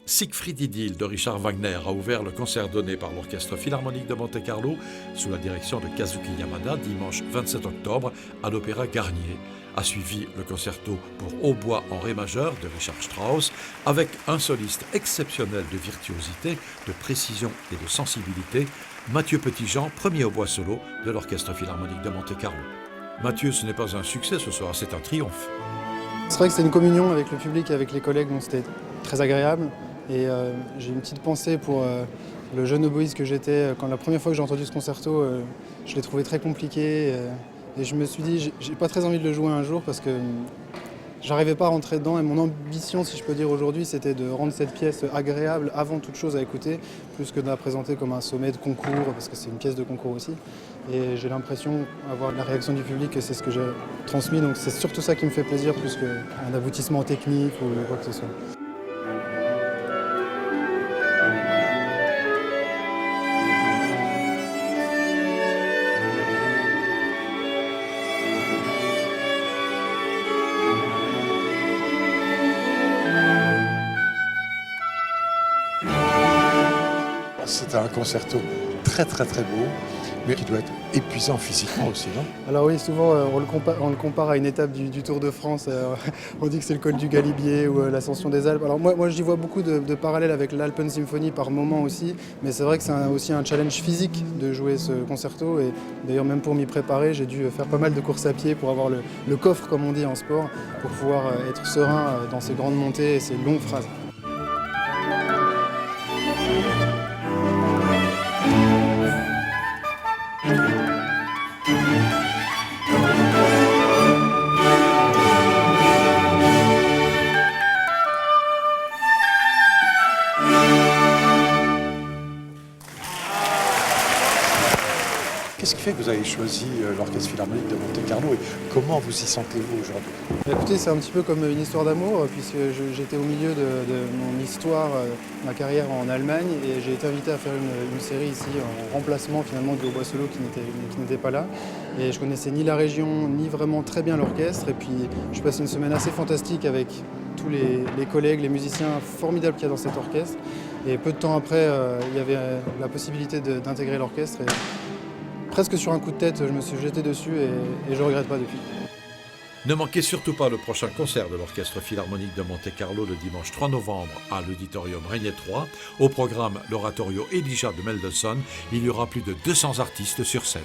Siegfried Idyll de Richard Wagner a ouvert le concert donné par l'Orchestre Philharmonique de Monte-Carlo sous la direction de Kazuki Yamada dimanche 27 octobre à l'Opéra Garnier. A suivi le concerto pour hautbois en ré majeur de Richard Strauss avec un soliste exceptionnel de virtuosité, de précision et de sensibilité, Mathieu Petitjean, premier hautbois solo de l'Orchestre Philharmonique de Monte-Carlo. Mathieu, ce n'est pas un succès ce soir, c'est un triomphe. C'est vrai que c'est une communion avec le public et avec les collègues, donc c'était très agréable. Et j'ai une petite pensée pour le jeune oboïste que j'étais. Quand la première fois que j'ai entendu ce concerto, je l'ai trouvé très compliqué. Et je me suis dit, j'ai pas très envie de le jouer un jour parce que j'arrivais pas à rentrer dedans. Et mon ambition, si je peux dire aujourd'hui, c'était de rendre cette pièce agréable avant toute chose à écouter, plus que de la présenter comme un sommet de concours, parce que c'est une pièce de concours aussi. Et j'ai l'impression d'avoir la réaction du public que c'est ce que j'ai transmis. Donc c'est surtout ça qui me fait plaisir, plus qu'un aboutissement technique ou quoi que ce soit. C'est un concerto très beau, mais qui doit être épuisant physiquement aussi, non? Alors oui, souvent on le compare à une étape du Tour de France. On dit que c'est le col du Galibier ou l'ascension des Alpes. Alors moi j'y vois beaucoup de parallèles avec l'Alpen Symphony par moment aussi, mais c'est vrai que c'est aussi un challenge physique de jouer ce concerto. Et d'ailleurs même pour m'y préparer, j'ai dû faire pas mal de courses à pied pour avoir le coffre, comme on dit en sport, pour pouvoir être serein dans ces grandes montées et ces longues phrases. Qu'est-ce qui fait que vous avez choisi l'Orchestre Philharmonique de Monte-Carlo et comment vous y sentez-vous aujourd'hui? Écoutez, c'est un petit peu comme une histoire d'amour, puisque j'étais au milieu de mon histoire, ma carrière en Allemagne, et j'ai été invité à faire une série ici en remplacement finalement du hautbois solo qui n'était pas là. Et je connaissais ni la région, ni vraiment très bien l'orchestre, et puis je passe une semaine assez fantastique avec tous les collègues, les musiciens formidables qu'il y a dans cet orchestre. Et peu de temps après, il y avait la possibilité d'intégrer l'orchestre. Presque sur un coup de tête, je me suis jeté dessus et je ne regrette pas depuis. Ne manquez surtout pas le prochain concert de l'Orchestre Philharmonique de Monte-Carlo le dimanche 3 novembre à l'Auditorium Régnier 3. Au programme, l'oratorio Elijah de Mendelssohn. Il y aura plus de 200 artistes sur scène.